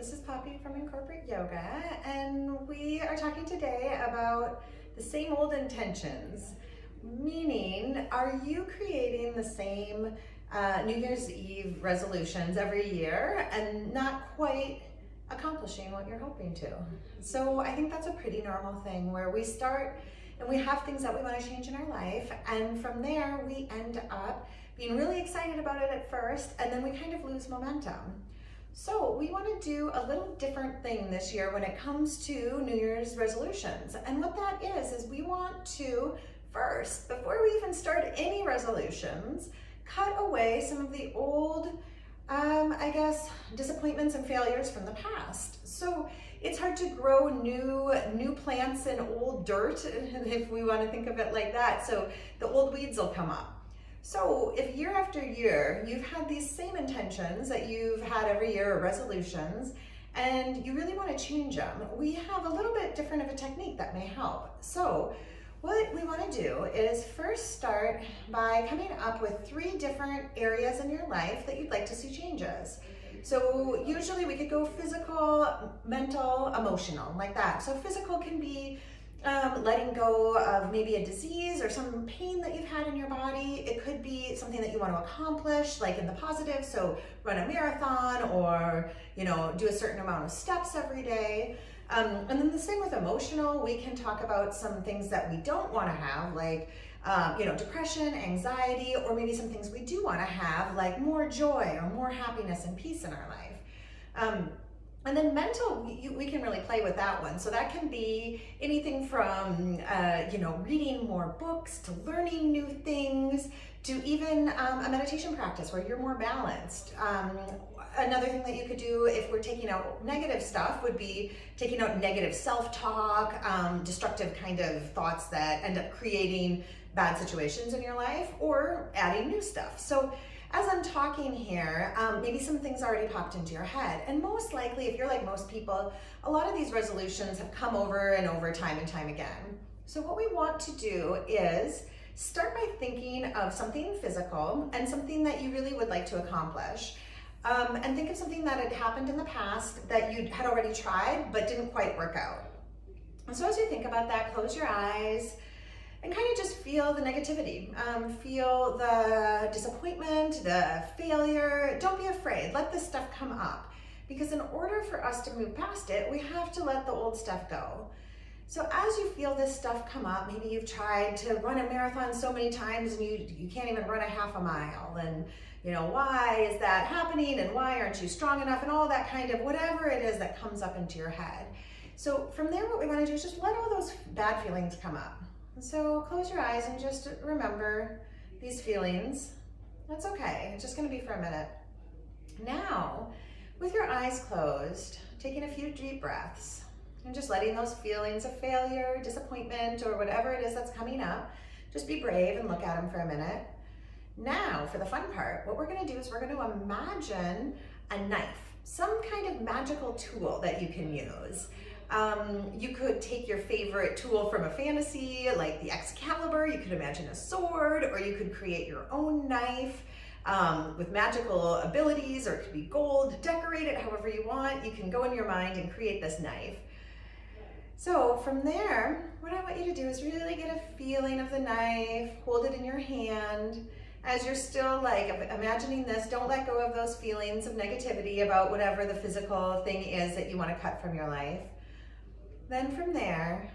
This is Poppy from Incorporate Yoga, and we are talking today about the same old intentions. Meaning, are you creating the same New Year's Eve resolutions every year and not quite accomplishing what you're hoping to? So I think that's a pretty normal thing where we start and we have things that we want to change in our life, and from there we end up being really excited about it at first, and then we kind of lose momentum. So we want to do a little different thing this year when it comes to New Year's resolutions. And what that is we want to first, before we even start any resolutions, cut away some of the old, disappointments and failures from the past. So it's hard to grow new plants in old dirt, if we want to think of it like that. So the old weeds will come up. So if year after year you've had these same intentions that you've had every year, or resolutions, and you really want to change them, we have a little bit different of a technique that may help. So what we want to do is first start by coming up with 3 different areas in your life that you'd like to see changes. So usually we could go physical, mental, emotional, like that. So physical can be letting go of maybe a disease or some pain that you've had in your body. It could be something that you want to accomplish, like in the positive, so run a marathon or, do a certain amount of steps every day. And then the same with emotional. We can talk about some things that we don't want to have, like depression, anxiety, or maybe some things we do want to have, like more joy or more happiness and peace in our life. And then mental, we can really play with that one. So that can be anything from, reading more books, to learning new things, to even a meditation practice where you're more balanced. Another thing that you could do if we're taking out negative stuff would be taking out negative self-talk, destructive kind of thoughts that end up creating bad situations in your life, or adding new stuff. So as I'm talking here, maybe some things already popped into your head. And most likely, if you're like most people, a lot of these resolutions have come over and over time and time again. So what we want to do is start by thinking of something physical and something that you really would like to accomplish. And think of something that had happened in the past that you had already tried but didn't quite work out. And so as you think about that, close your eyes and kind of just feel the negativity, feel the disappointment, the failure. Don't be afraid, let this stuff come up. Because in order for us to move past it, we have to let the old stuff go. So as you feel this stuff come up, maybe you've tried to run a marathon so many times and you can't even run a half a mile. And why is that happening? And why aren't you strong enough? And all that kind of whatever it is that comes up into your head. So from there, what we want to do is just let all those bad feelings come up. So close your eyes and just remember these feelings. That's okay, it's just gonna be for a minute. Now, with your eyes closed, taking a few deep breaths and just letting those feelings of failure, disappointment, or whatever it is that's coming up, just be brave and look at them for a minute. Now, for the fun part, what we're gonna do is we're gonna imagine a knife, some kind of magical tool that you can use. You could take your favorite tool from a fantasy, like the Excalibur. You could imagine a sword, or you could create your own knife with magical abilities, or it could be gold. Decorate it however you want. You can go in your mind and create this knife. So from there, what I want you to do is really get a feeling of the knife, hold it in your hand. As you're still imagining this, don't let go of those feelings of negativity about whatever the physical thing is that you want to cut from your life. Then from there,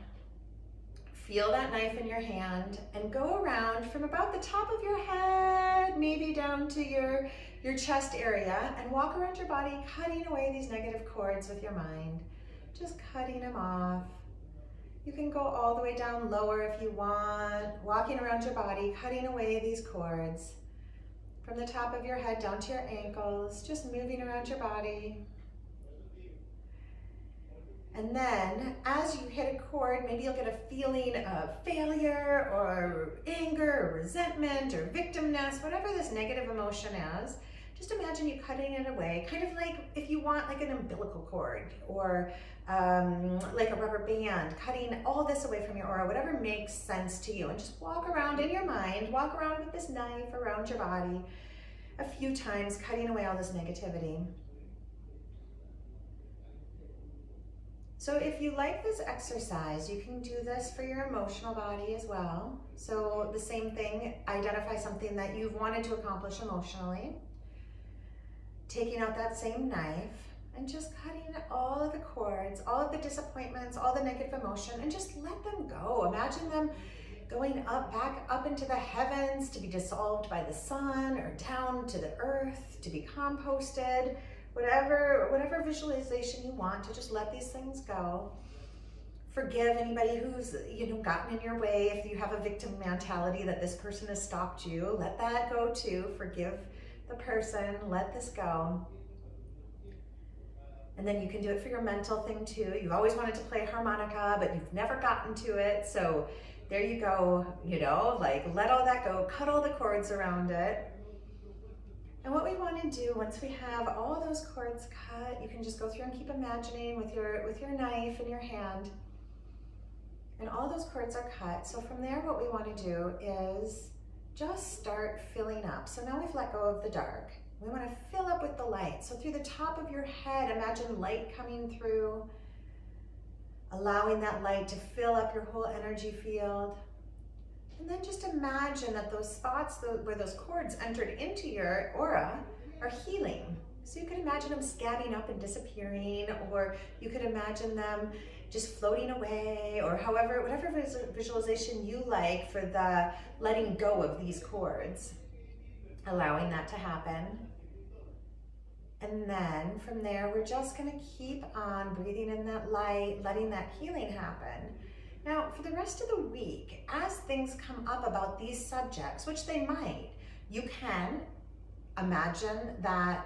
feel that knife in your hand and go around from about the top of your head, maybe down to your chest area, and walk around your body, cutting away these negative cords with your mind, just cutting them off. You can go all the way down lower if you want, walking around your body, cutting away these cords. From the top of your head down to your ankles, just moving around your body. And then as you hit a chord, maybe you'll get a feeling of failure or anger or resentment or victimness, whatever this negative emotion is. Just imagine you cutting it away, kind of like if you want like an umbilical cord or like a rubber band, cutting all this away from your aura, whatever makes sense to you. And just walk around in your mind, walk around with this knife around your body a few times, cutting away all this negativity. So if you like this exercise, you can do this for your emotional body as well. So the same thing, identify something that you've wanted to accomplish emotionally, taking out that same knife and just cutting all of the cords, all of the disappointments, all the negative emotion, and just let them go. Imagine them going up, back up into the heavens to be dissolved by the sun, or down to the earth to be composted. Whatever visualization you want, to just let these things go. Forgive anybody who's gotten in your way. If you have a victim mentality that this person has stopped you, let that go too. Forgive the person, let this go. And then you can do it for your mental thing too. You've always wanted to play harmonica, but you've never gotten to it. So there you go, let all that go, cut all the cords around it. And what we want to do once we have all those cords cut, you can just go through and keep imagining with your knife in your hand. And all those cords are cut. So from there, what we want to do is just start filling up. So now we've let go of the dark. We want to fill up with the light. So through the top of your head, imagine light coming through, allowing that light to fill up your whole energy field. And then just imagine that those spots where those cords entered into your aura are healing. So you could imagine them scabbing up and disappearing, or you could imagine them just floating away, or whatever visualization you like for the letting go of these cords, allowing that to happen. And then from there, we're just going to keep on breathing in that light, letting that healing happen. Now, for the rest of the week, as things come up about these subjects, which they might, you can imagine that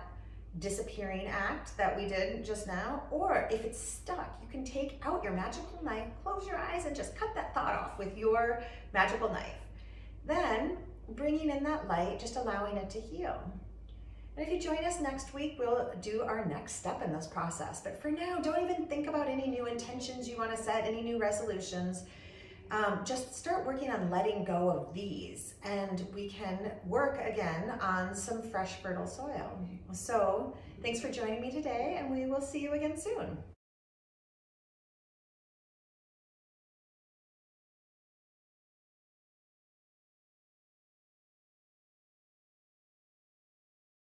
disappearing act that we did just now, or if it's stuck, you can take out your magical knife, close your eyes, and just cut that thought off with your magical knife. Then, bringing in that light, just allowing it to heal. And if you join us next week, we'll do our next step in this process. But for now, don't even think about any new intentions you want to set, any new resolutions. Just start working on letting go of these, and we can work again on some fresh, fertile soil. So thanks for joining me today, and we will see you again soon.